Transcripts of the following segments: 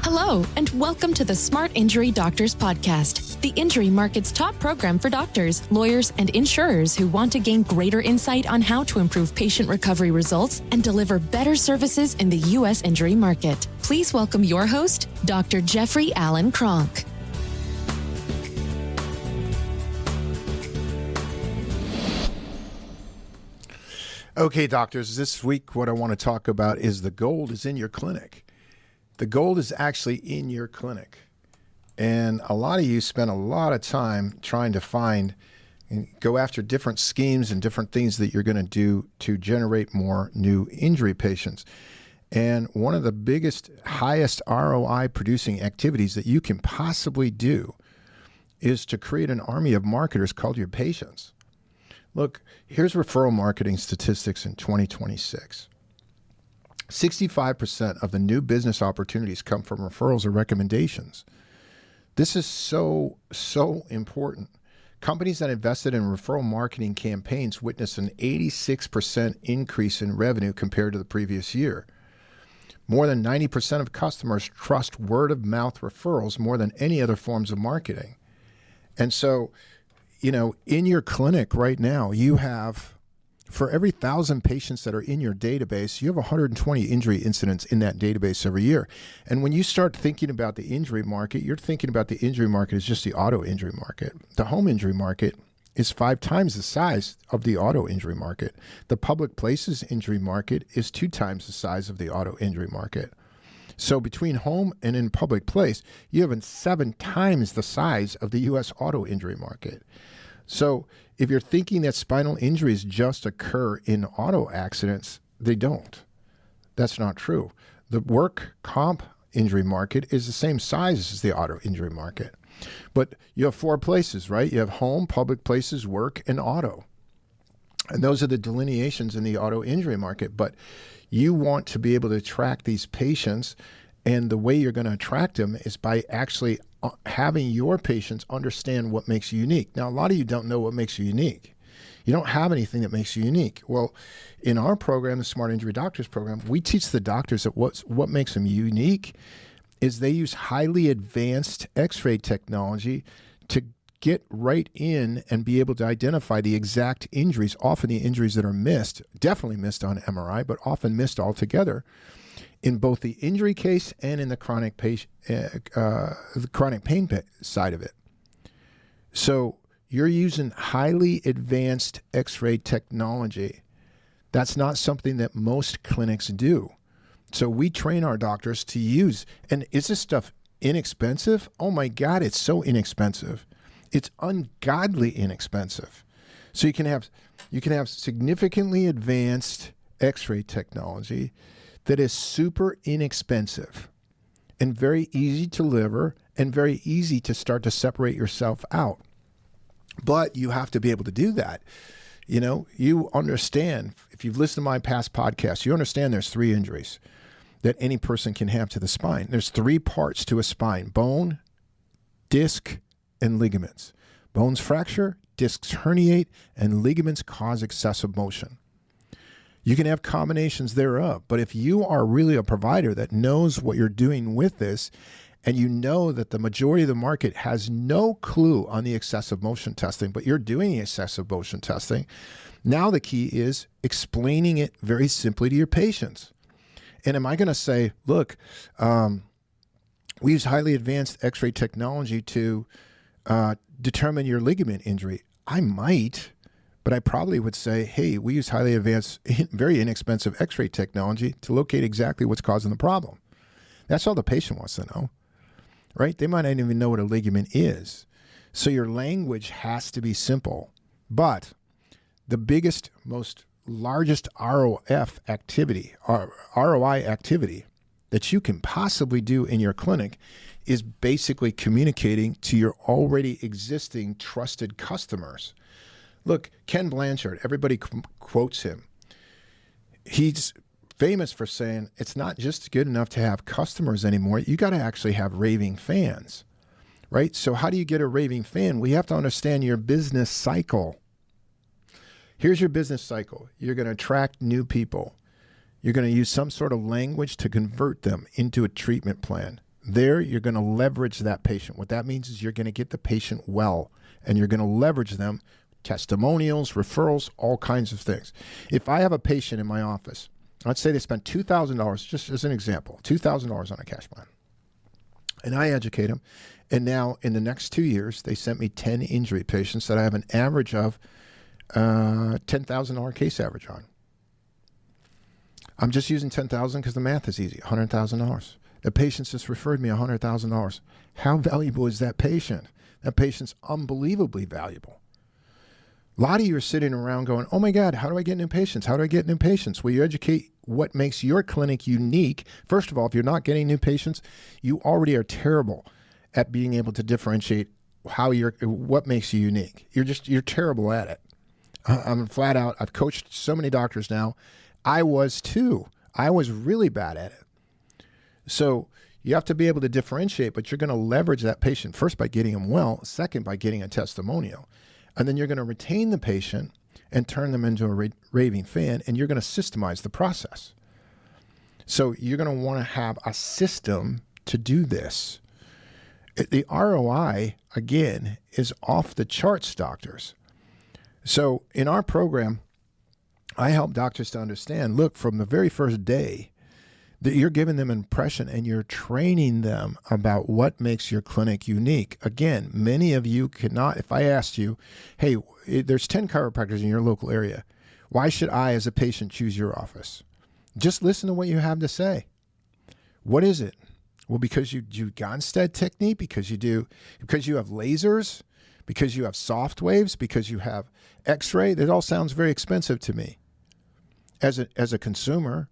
Hello, and welcome to the Smart Injury Doctors Podcast, the injury market's top program for doctors, lawyers, and insurers who want to gain greater insight on how to improve patient recovery results and deliver better services in the U.S. injury market. Please welcome your host, Dr. Jeffrey Alan Cronk. Okay, doctors, this week what I want to talk about is the gold is in your clinic. The gold is actually in your clinic. And a lot of you spend a lot of time trying to find and go after different schemes and different things that you're going to do to generate more new injury patients. And one of the biggest, highest ROI producing activities that you can possibly do is to create an army of marketers called your patients. Look, here's referral marketing statistics in 2026. 65% of the new business opportunities come from referrals or recommendations. This is so important. Companies that invested in referral marketing campaigns witnessed an 86% increase in revenue compared to the previous year. More than 90% of customers trust word-of-mouth referrals more than any other forms of marketing. And so, you know, in your clinic right now, you have, for every 1,000 patients that are in your database, you have 120 injury incidents in that database every year. And when you start thinking about the injury market, you're thinking about the injury market as just the auto injury market. The home injury market is 5 times the size of the auto injury market. The public places injury market is 2 times the size of the auto injury market. So between home and in public place, you have 7 times the size of the U.S. auto injury market. So if you're thinking that spinal injuries just occur in auto accidents, they don't. That's not true. The work comp injury market is the same size as the auto injury market. But you have 4 places, right? You have home, public places, work, and auto. And those are the delineations in the auto injury market. But you want to be able to attract these patients, and the way you're going to attract them is by actually having your patients understand what makes you unique. Now, a lot of you don't know what makes you unique. You don't have anything that makes you unique. Well, in our program, the Smart Injury Doctors program, we teach the doctors that what makes them unique is they use highly advanced X-ray technology to get right in and be able to identify the exact injuries, often the injuries that are missed, definitely missed on MRI, but often missed altogether, in both the injury case and in the chronic pain side of it. So you're using highly advanced X-ray technology. That's not something that most clinics do. So we train our doctors to use, and is this stuff inexpensive? Oh my God, it's so inexpensive. It's ungodly inexpensive. So you can have significantly advanced X-ray technology that is super inexpensive and very easy to deliver and very easy to start to separate yourself out. But you have to be able to do that. You know, you understand, if you've listened to my past podcasts, you understand there's 3 injuries that any person can have to the spine. There's 3 parts to a spine: bone, disc, and ligaments. Bones fracture, discs herniate, and ligaments cause excessive motion. You can have combinations thereof, but if you are really a provider that knows what you're doing with this, and you know that the majority of the market has no clue on the excessive motion testing, but you're doing the excessive motion testing, now the key is explaining it very simply to your patients. And am I going to say, look, we use highly advanced X-ray technology to determine your ligament injury? I might. But I probably would say, hey, we use highly advanced, very inexpensive X-ray technology to locate exactly what's causing the problem. That's all the patient wants to know, right? They might not even know what a ligament is. So your language has to be simple. But the biggest, largest ROI activity that you can possibly do in your clinic is basically communicating to your already existing trusted customers. Look, Ken Blanchard, everybody quotes him. He's famous for saying it's not just good enough to have customers anymore. You got to actually have raving fans, right? So how do you get a raving fan? We have to understand your business cycle. Here's your business cycle. You're going to attract new people. You're going to use some sort of language to convert them into a treatment plan. There, you're going to leverage that patient. What that means is you're going to get the patient well, and you're going to leverage them, testimonials, referrals, all kinds of things. If I have a patient in my office, let's say they spent $2,000, just as an example, $2,000 on a cash plan, and I educate them, and now in the next 2 years, they sent me 10 injury patients that I have an average of $10,000 case average on. I'm just using $10,000 because the math is easy, $100,000. The patient's just referred me $100,000. How valuable is that patient? That patient's unbelievably valuable. A lot of you are sitting around going, oh my God, how do I get new patients? How do I get new patients? Well, you educate what makes your clinic unique. First of all, if you're not getting new patients, you already are terrible at being able to differentiate what makes you unique. You're terrible at it. I'm flat out. I've coached so many doctors now. I was too. I was really bad at it. So you have to be able to differentiate, but you're going to leverage that patient first by getting them well, second by getting a testimonial. And then you're going to retain the patient and turn them into a raving fan, and you're going to systemize the process. So you're going to want to have a system to do this. The ROI, again, is off the charts, doctors. So in our program, I help doctors to understand, look, from the very first day, that you're giving them impression and you're training them about what makes your clinic unique. Again, many of you cannot, if I asked you, hey, there's 10 chiropractors in your local area. Why should I, as a patient, choose your office? Just listen to what you have to say. What is it? Well, because you do Gonstead technique, because you have lasers, because you have soft waves, because you have X-ray. That all sounds very expensive to me. As a consumer,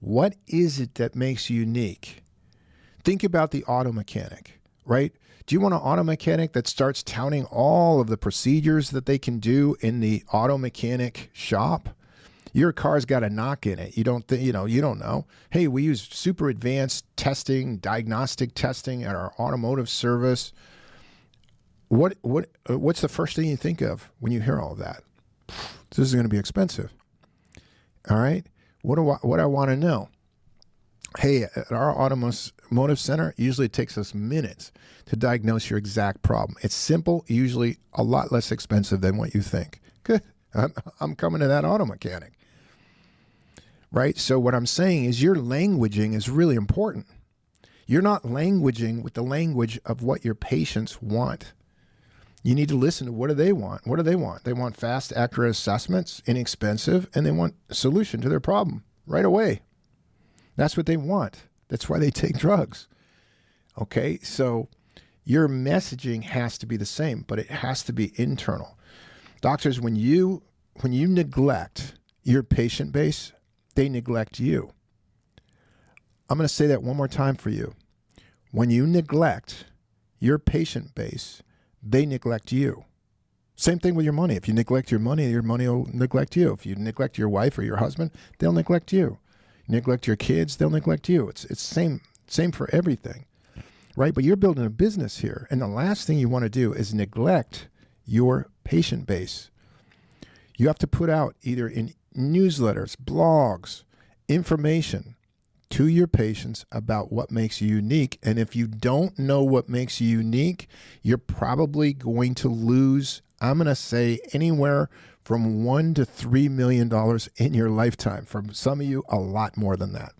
what is it that makes you unique? Think about the auto mechanic, right? Do you want an auto mechanic that starts touting all of the procedures that they can do in the auto mechanic shop? Your car's got a knock in it. You don't know. Hey, we use super advanced testing, diagnostic testing at our automotive service. What's the first thing you think of when you hear all of that? This is going to be expensive. All right. What I want to know? Hey, at our automotive center, usually it takes us minutes to diagnose your exact problem. It's simple, usually a lot less expensive than what you think. Good. I'm coming to that auto mechanic. Right? So what I'm saying is your languaging is really important. You're not languaging with the language of what your patients want. You need to listen to what do they want? What do they want? They want fast, accurate assessments, inexpensive, and they want a solution to their problem right away. That's what they want. That's why they take drugs. Okay, so your messaging has to be the same, but it has to be internal. Doctors, when you neglect your patient base, they neglect you. I'm going to say that one more time for you. When you neglect your patient base, they neglect you. Same thing with your money. If you neglect your money will neglect you. If you neglect your wife or your husband, they'll neglect you. You neglect your kids, they'll neglect you. It's same for everything, right? But you're building a business here, and the last thing you want to do is neglect your patient base. You have to put out either in newsletters, blogs, information to your patients about what makes you unique. And if you don't know what makes you unique, you're probably going to lose, I'm going to say, anywhere from $1 to $3 million in your lifetime. For some of you, a lot more than that.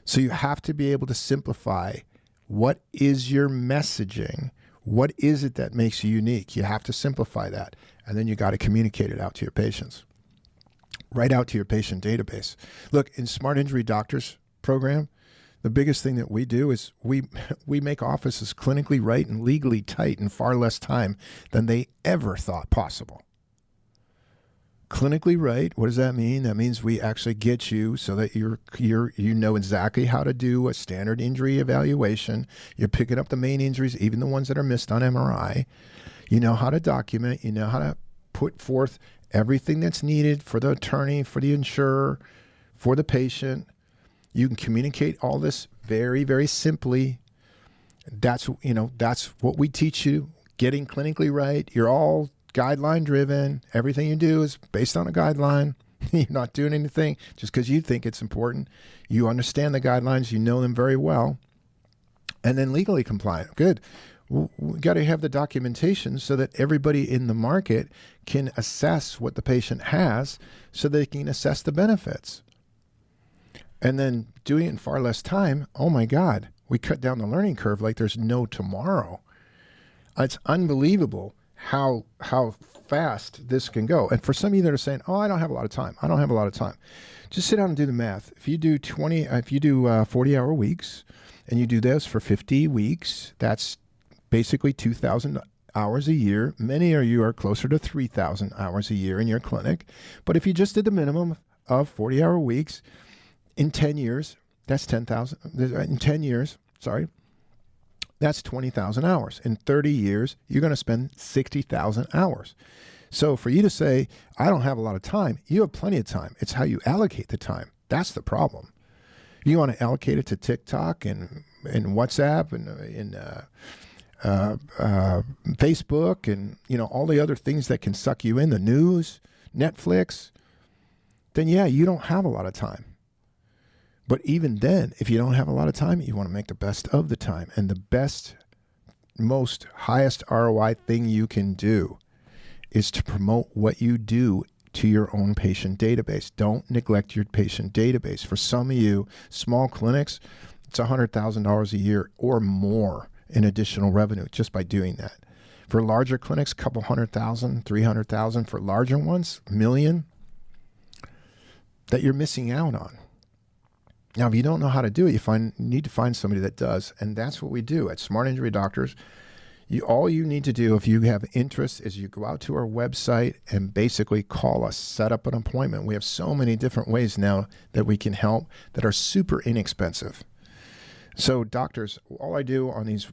So you have to be able to simplify what is your messaging. What is it that makes you unique? You have to simplify that. And then you got to communicate it out to your patients. Right out to your patient database. Look, in Smart Injury Doctors program, the biggest thing that we do is we make offices clinically right and legally tight in far less time than they ever thought possible. Clinically right, what does that mean? That means we actually get you so that you know exactly how to do a standard injury evaluation. You're picking up the main injuries, even the ones that are missed on MRI. You know how to document. You know how to put forth everything that's needed for the attorney, for the insurer, for the patient. You can communicate all this very, very simply. That's what we teach you, getting clinically right. You're all guideline driven. Everything you do is based on a guideline. You're not doing anything just because you think it's important. You understand the guidelines. You know them very well. And then legally compliant. Good. We got to have the documentation so that everybody in the market can assess what the patient has so they can assess the benefits. And then doing it in far less time, oh my God, we cut down the learning curve like there's no tomorrow. It's unbelievable how fast this can go. And for some of you that are saying, oh, I don't have a lot of time. I don't have a lot of time. Just sit down and do the math. If you do 40-hour weeks and you do this for 50 weeks, that's basically 2,000 hours a year. Many of you are closer to 3,000 hours a year in your clinic. But if you just did the minimum of 40-hour weeks in 10 years, that's 10,000. In 10 years, that's 20,000 hours. In 30 years, you're going to spend 60,000 hours. So for you to say, I don't have a lot of time, you have plenty of time. It's how you allocate the time. That's the problem. You want to allocate it to TikTok and WhatsApp and Facebook and all the other things that can suck you in, the news, Netflix, then yeah, you don't have a lot of time. But even then, if you don't have a lot of time, you want to make the best of the time. And the best, most highest ROI thing you can do is to promote what you do to your own patient database. Don't neglect your patient database. For some of you, small clinics, it's $100,000 a year or more in additional revenue just by doing that. For larger clinics, a couple 100,000, 300,000. For larger ones, $1 million that you're missing out on. Now, if you don't know how to do it, you need to find somebody that does, and that's what we do at Smart Injury Doctors. All you need to do if you have interest is you go out to our website and basically call us, set up an appointment. We have so many different ways now that we can help that are super inexpensive. So doctors, all I do on these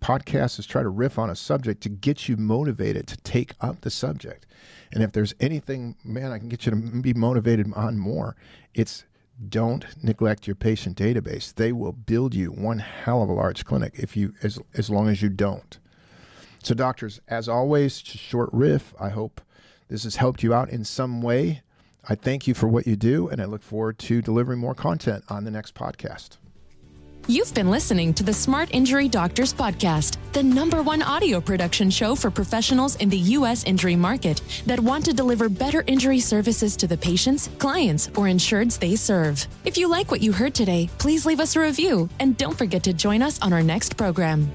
podcasts is try to riff on a subject to get you motivated to take up the subject. And if there's anything, man, I can get you to be motivated on more, it's don't neglect your patient database. They will build you one hell of a large clinic as long as you don't. So doctors, as always, short riff. I hope this has helped you out in some way. I thank you for what you do, and I look forward to delivering more content on the next podcast. You've been listening to the Smart Injury Doctors Podcast, the #1 audio production show for professionals in the U.S. injury market that want to deliver better injury services to the patients, clients, or insureds they serve. If you like what you heard today, please leave us a review and don't forget to join us on our next program.